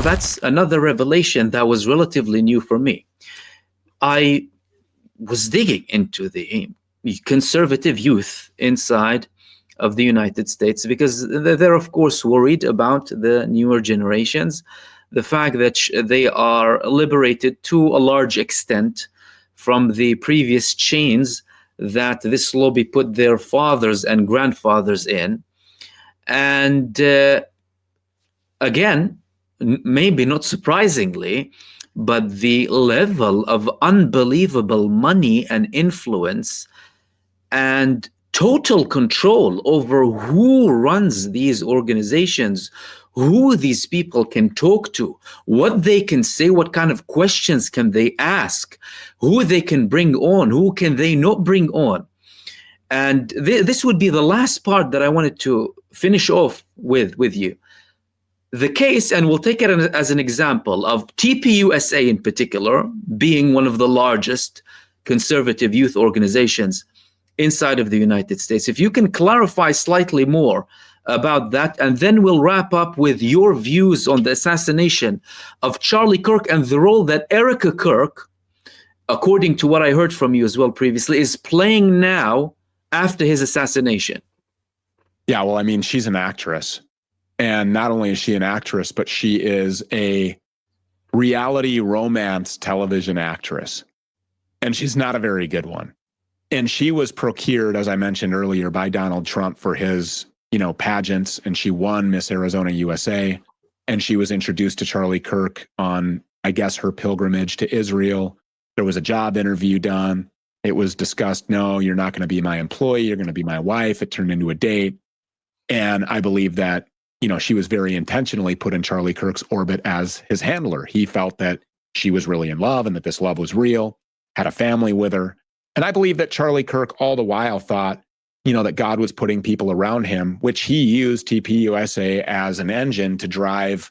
that's another revelation that was relatively new for me. I was digging into the conservative youth inside of the United States because they're of course worried about the newer generations, the fact that they are liberated to a large extent from the previous chains that this lobby put their fathers and grandfathers in. And again, maybe not surprisingly, but the level of unbelievable money and influence and total control over who runs these organizations, who these people can talk to, what they can say, what kind of questions can they ask, who they can bring on, who can they not bring on. And this would be the last part that I wanted to finish off with you. The case, and we'll take it as an example of TPUSA in particular, being one of the largest conservative youth organizations inside of the United States. If you can clarify slightly more about that, and then we'll wrap up with your views on the assassination of Charlie Kirk and the role that Erica Kirk, according to what I heard from you as well previously, is playing now after his assassination. Yeah, well, I mean, she's an actress. And not only is she an actress, but she is a reality romance television actress. And she's not a very good one. And she was procured, as I mentioned earlier, by Donald Trump for his, pageants. And she won Miss Arizona USA. And she was introduced to Charlie Kirk on, I guess, her pilgrimage to Israel. There was a job interview done. It was discussed, no, you're not going to be my employee. You're going to be my wife. It turned into a date. And I believe that she was very intentionally put in Charlie Kirk's orbit as his handler. He felt that she was really in love and that this love was real, had a family with her. And I believe that Charlie Kirk all the while thought, that God was putting people around him, which he used TPUSA as an engine to drive,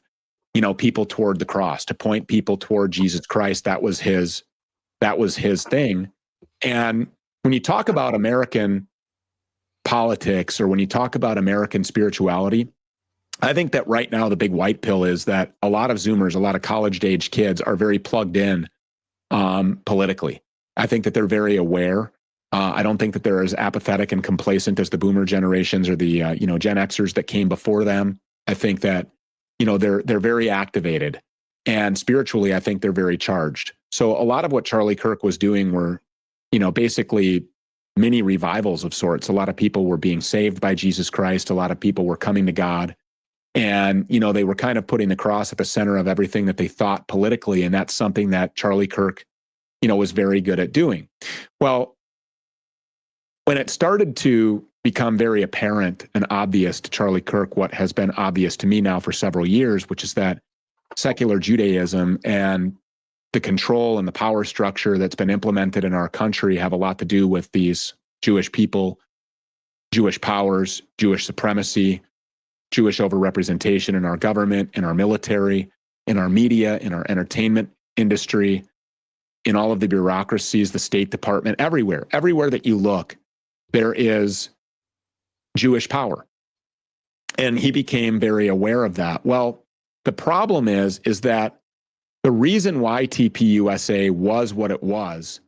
people toward the cross, to point people toward Jesus Christ. That was his thing. And when you talk about American politics or when you talk about American spirituality, I think that right now the big white pill is that a lot of Zoomers, a lot of college-age kids are very plugged in politically. I think that they're very aware. I don't think that they're as apathetic and complacent as the boomer generations or the Gen Xers that came before them. I think that they're very activated, and spiritually, I think they're very charged. So a lot of what Charlie Kirk was doing were, basically mini revivals of sorts. A lot of people were being saved by Jesus Christ. A lot of people were coming to God. And, they were kind of putting the cross at the center of everything that they thought politically. And that's something that Charlie Kirk, was very good at doing. Well, when it started to become very apparent and obvious to Charlie Kirk, what has been obvious to me now for several years, which is that secular Judaism and the control and the power structure that's been implemented in our country have a lot to do with these Jewish people, Jewish powers, Jewish supremacy, Jewish overrepresentation in our government, in our military, in our media, in our entertainment industry, in all of the bureaucracies, the State Department, everywhere that you look, there is Jewish power. And he became very aware of that. Well, the problem is that the reason why TPUSA was what it was,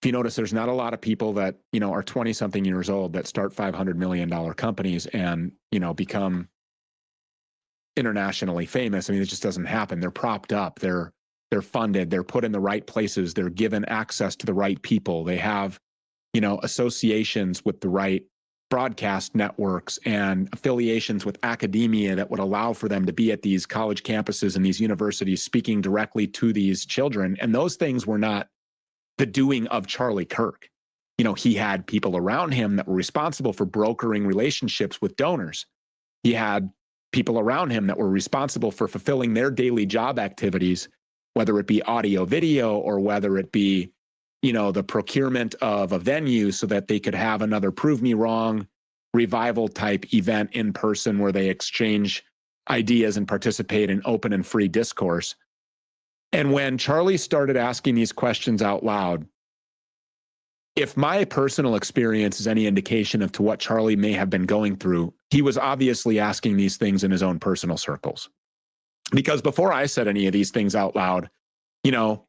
if you notice, there's not a lot of people that, are 20-something years old that start $500 million companies and, become internationally famous. I mean, it just doesn't happen. They're propped up. They're funded. They're put in the right places. They're given access to the right people. They have, associations with the right broadcast networks and affiliations with academia that would allow for them to be at these college campuses and these universities speaking directly to these children. And those things were not the doing of Charlie Kirk. He had people around him that were responsible for brokering relationships with donors. He had people around him that were responsible for fulfilling their daily job activities, whether it be audio, video, or whether it be, the procurement of a venue so that they could have another Prove Me Wrong revival type event in person where they exchange ideas and participate in open and free discourse. And when Charlie started asking these questions out loud, if my personal experience is any indication of to what Charlie may have been going through, he was obviously asking these things in his own personal circles. Because before I said any of these things out loud, you know,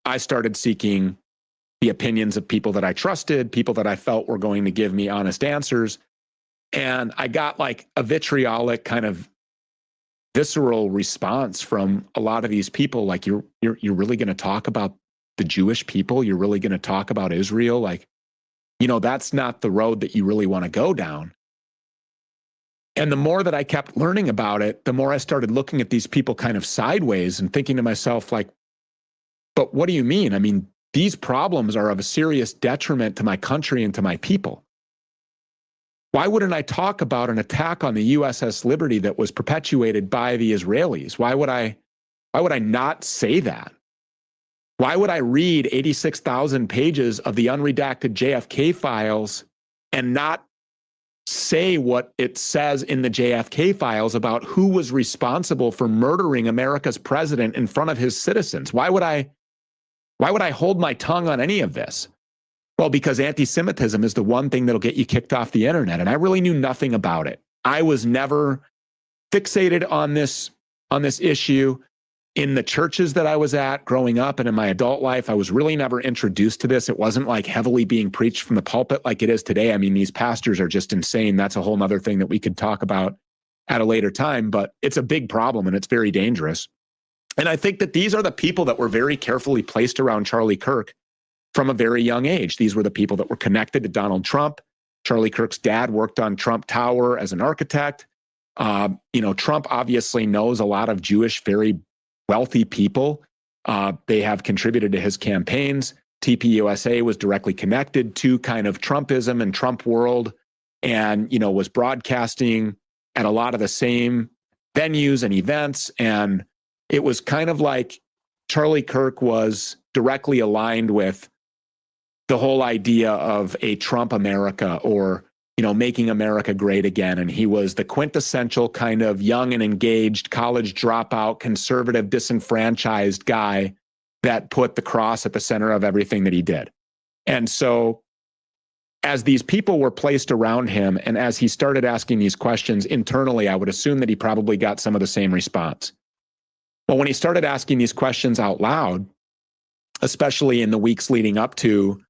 I started seeking the opinions of people that I trusted, people that I felt were going to give me honest answers. And I got like a vitriolic kind of visceral response from a lot of these people. Like, you're really going to talk about the Jewish people? You're really going to talk about Israel? Like, that's not the road that you really want to go down. And the more that I kept learning about it, the more I started looking at these people kind of sideways and thinking to myself, like, but what do you mean? I mean, these problems are of a serious detriment to my country and to my people. Why wouldn't I talk about an attack on the USS Liberty that was perpetuated by the Israelis? Why would I not say that? Why would I read 86,000 pages of the unredacted JFK files and not say what it says in the JFK files about who was responsible for murdering America's president in front of his citizens? Why would I hold my tongue on any of this? Well, because anti-Semitism is the one thing that'll get you kicked off the internet. And I really knew nothing about it. I was never fixated on this issue. In the churches that I was at growing up and in my adult life, I was really never introduced to this. It wasn't like heavily being preached from the pulpit like it is today. I mean, these pastors are just insane. That's a whole nother thing that we could talk about at a later time, but it's a big problem and it's very dangerous. And I think that these are the people that were very carefully placed around Charlie Kirk from a very young age. These were the people that were connected to Donald Trump. Charlie Kirk's dad worked on Trump Tower as an architect. Trump obviously knows a lot of Jewish, very wealthy people. They have contributed to his campaigns. TPUSA was directly connected to kind of Trumpism and Trump world, and was broadcasting at a lot of the same venues and events. And it was kind of like Charlie Kirk was directly aligned with the whole idea of a Trump America, or making America great again. And he was the quintessential kind of young and engaged college dropout, conservative, disenfranchised guy that put the cross at the center of everything that he did. And so as these people were placed around him, and as he started asking these questions internally, I would assume that he probably got some of the same response. But when he started asking these questions out loud, especially in the weeks leading up to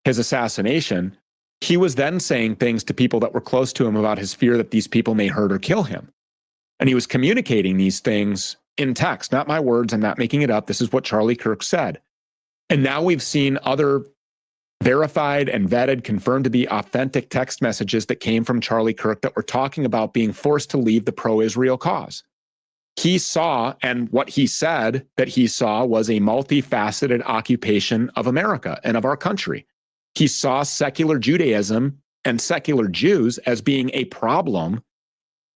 his assassination, he was then saying things to people that were close to him about his fear that these people may hurt or kill him. And he was communicating these things in text, not my words. I'm not making it up. This is what Charlie Kirk said. And now we've seen other verified and vetted, confirmed to be authentic text messages that came from Charlie Kirk that were talking about being forced to leave the pro-Israel cause. He saw, and what he said that he saw, was a multifaceted occupation of America and of our country. He saw secular Judaism and secular Jews as being a problem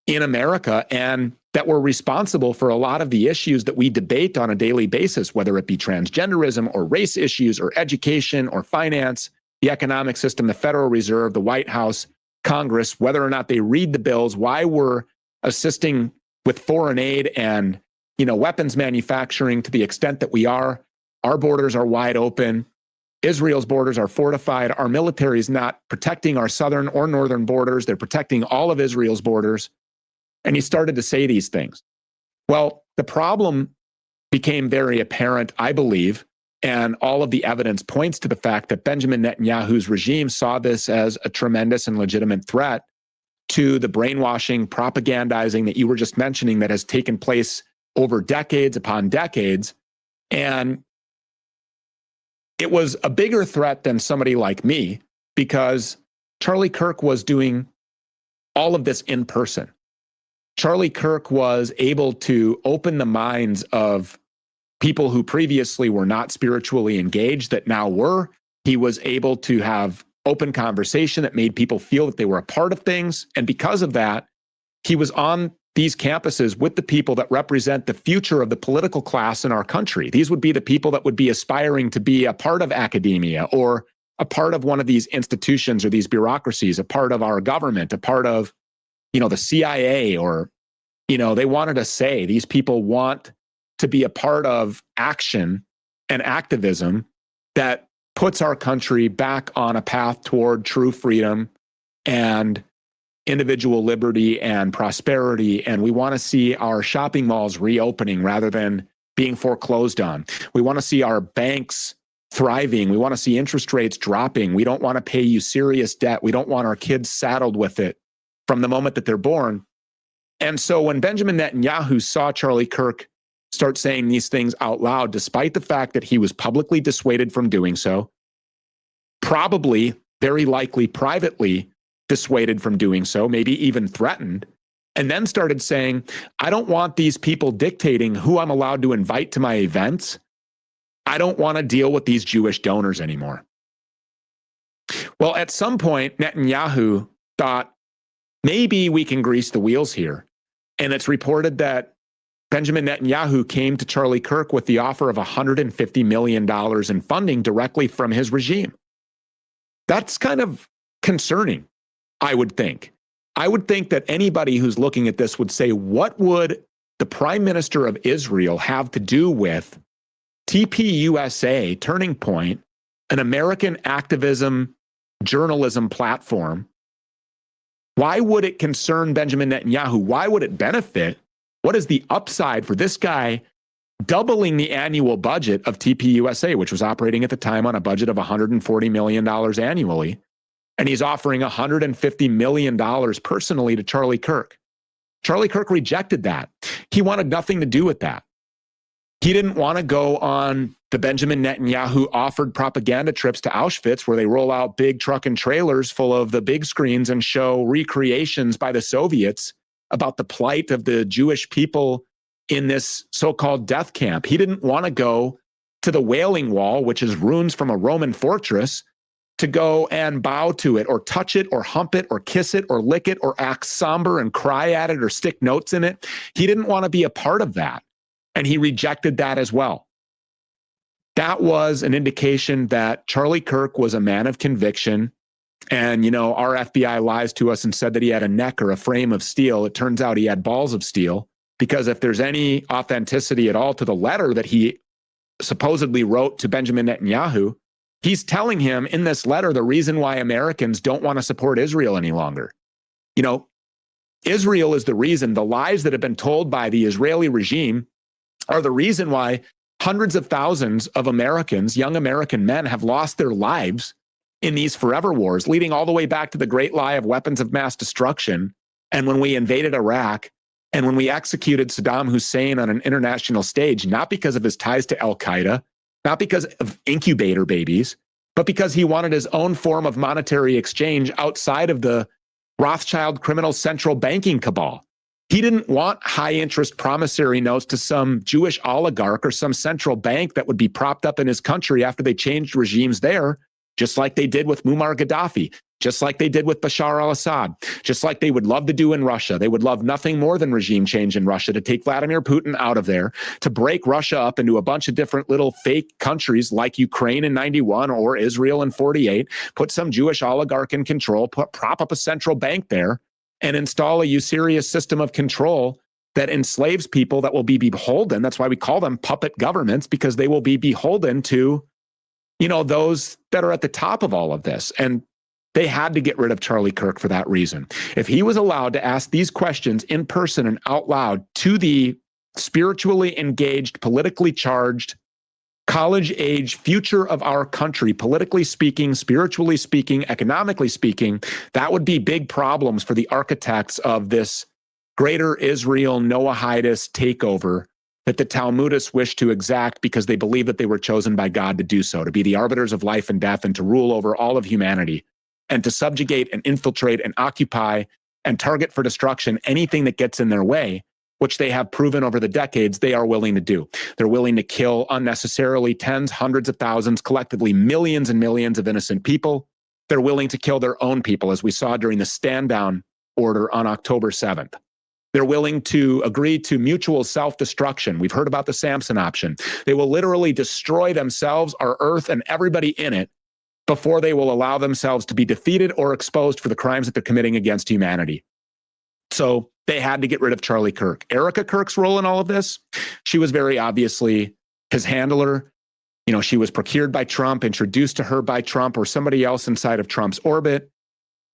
in America, and that were responsible for a lot of the issues that we debate on a daily basis, whether it be transgenderism or race issues or education or finance, the economic system, the Federal Reserve, the White House, Congress, whether or not they read the bills, why we're assisting with foreign aid and weapons manufacturing to the extent that we are. Our borders are wide open. Israel's borders are fortified. Our military is not protecting our southern or northern borders. They're protecting all of Israel's borders. And he started to say these things. Well, the problem became very apparent, I believe, and all of the evidence points to the fact that Benjamin Netanyahu's regime saw this as a tremendous and legitimate threat to the brainwashing, propagandizing that you were just mentioning that has taken place over decades upon decades. And it was a bigger threat than somebody like me, because Charlie Kirk was doing all of this in person. Charlie Kirk was able to open the minds of people who previously were not spiritually engaged that now were. He was able to have open conversation that made people feel that they were a part of things. And because of that, he was on these campuses with the people that represent the future of the political class in our country. These would be the people that would be aspiring to be a part of academia or a part of one of these institutions or these bureaucracies, a part of our government, a part of, the CIA, or, they wanted to say these people want to be a part of action and activism that puts our country back on a path toward true freedom and individual liberty and prosperity, and we want to see our shopping malls reopening rather than being foreclosed on. We want to see our banks thriving. We want to see interest rates dropping. We don't want to pay you serious debt. We don't want our kids saddled with it from the moment that they're born. And so when Benjamin Netanyahu saw Charlie Kirk start saying these things out loud, despite the fact that he was publicly dissuaded from doing so, probably, very likely, privately dissuaded from doing so, maybe even threatened, and then started saying, I don't want these people dictating who I'm allowed to invite to my events. I don't want to deal with these Jewish donors anymore. Well, at some point, Netanyahu thought, maybe we can grease the wheels here. And it's reported that Benjamin Netanyahu came to Charlie Kirk with the offer of $150 million in funding directly from his regime. That's kind of concerning, I would think. I would think that anybody who's looking at this would say, what would the Prime Minister of Israel have to do with TPUSA, Turning Point, an American activism journalism platform? Why would it concern Benjamin Netanyahu? Why would it benefit? What is the upside for this guy doubling the annual budget of TPUSA, which was operating at the time on a budget of $140 million annually? And he's offering $150 million personally to Charlie Kirk. Charlie Kirk rejected that. He wanted nothing to do with that. He didn't want to go on the Benjamin Netanyahu offered propaganda trips to Auschwitz, where they roll out big truck and trailers full of the big screens and show recreations by the Soviets about the plight of the Jewish people in this so-called death camp. He didn't want to go to the Wailing Wall, which is ruins from a Roman fortress, to go and bow to it or touch it or hump it or kiss it or lick it or act somber and cry at it or stick notes in it. He didn't want to be a part of that. And he rejected that as well. That was an indication that Charlie Kirk was a man of conviction. And, you know, our FBI lies to us and said that he had a neck or a frame of steel. It turns out he had balls of steel, because if there's any authenticity at all to the letter that he supposedly wrote to Benjamin Netanyahu, he's telling him in this letter the reason why Americans don't want to support Israel any longer. You know, Israel is the reason. The lies that have been told by the Israeli regime are the reason why hundreds of thousands of Americans, young American men, have lost their lives in these forever wars, leading all the way back to the great lie of weapons of mass destruction. And when we invaded Iraq, and when we executed Saddam Hussein on an international stage, not because of his ties to Al-Qaeda, not because of incubator babies, but because he wanted his own form of monetary exchange outside of the Rothschild criminal central banking cabal. He didn't want high interest promissory notes to some Jewish oligarch or some central bank that would be propped up in his country after they changed regimes there, just like they did with Muammar Gaddafi, just like they did with Bashar al-Assad, just like they would love to do in Russia. They would love nothing more than regime change in Russia, to take Vladimir Putin out of there, to break Russia up into a bunch of different little fake countries like Ukraine in 91 or Israel in 48, put some Jewish oligarch in control, prop up a central bank there, and install a usurious system of control that enslaves people that will be beholden. That's why we call them puppet governments, because they will be beholden to, you know, those that are at the top of all of this. And they had to get rid of Charlie Kirk for that reason. If he was allowed to ask these questions in person and out loud to the spiritually engaged, politically charged, college-age future of our country, politically speaking, spiritually speaking, economically speaking, that would be big problems for the architects of this greater Israel Noahidus takeover that the Talmudists wish to exact, because they believe that they were chosen by God to do so, to be the arbiters of life and death and to rule over all of humanity, and to subjugate and infiltrate and occupy and target for destruction anything that gets in their way, which they have proven over the decades they are willing to do. They're willing to kill unnecessarily tens, hundreds of thousands, collectively millions and millions of innocent people. They're willing to kill their own people, as we saw during the stand down order on October 7th. They're willing to agree to mutual self-destruction. We've heard about the Samson option. They will literally destroy themselves, our earth, and everybody in it before they will allow themselves to be defeated or exposed for the crimes that they're committing against humanity. So they had to get rid of Charlie Kirk. Erica Kirk's role in all of this, she was very obviously his handler. You know, she was procured by Trump, introduced to her by Trump or somebody else inside of Trump's orbit.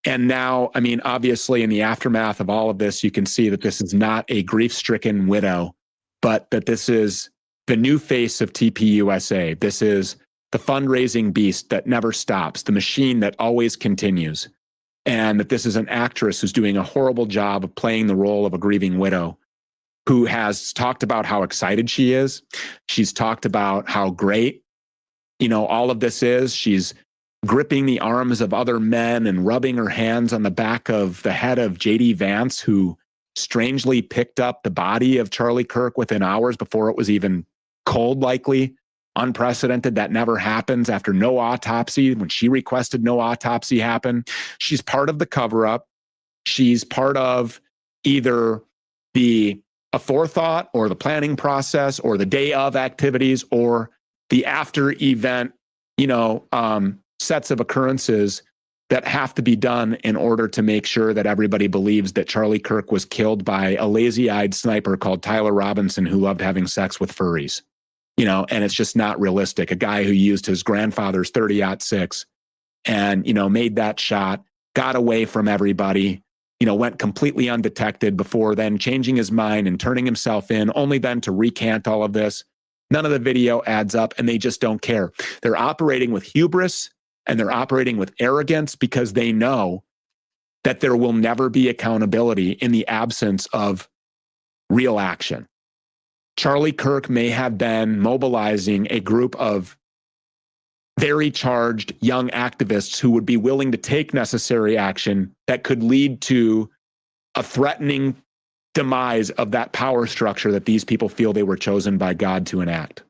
And now, I mean, obviously, in the aftermath of all of this, you can see that this is not a grief-stricken widow, but that this is the new face of TPUSA. This is the fundraising beast that never stops, the machine that always continues. And that this is an actress who's doing a horrible job of playing the role of a grieving widow, who has talked about how excited she is. She's talked about how great, all of this is. She's gripping the arms of other men and rubbing her hands on the back of the head of JD Vance, who strangely picked up the body of Charlie Kirk within hours before it was even cold, likely. Unprecedented. That never happens after no autopsy. When she requested no autopsy happen, she's part of the cover-up. She's part of either the aforethought or the planning process or the day of activities or the after event, sets of occurrences that have to be done in order to make sure that everybody believes that Charlie Kirk was killed by a lazy-eyed sniper called Tyler Robinson who loved having sex with furries. And it's just not realistic. A guy who used his grandfather's 30-06 and, made that shot, got away from everybody, went completely undetected before then changing his mind and turning himself in, only then to recant all of this. None of the video adds up, and they just don't care. They're operating with hubris and they're operating with arrogance because they know that there will never be accountability in the absence of real action. Charlie Kirk may have been mobilizing a group of very charged young activists who would be willing to take necessary action that could lead to a threatening demise of that power structure that these people feel they were chosen by God to enact.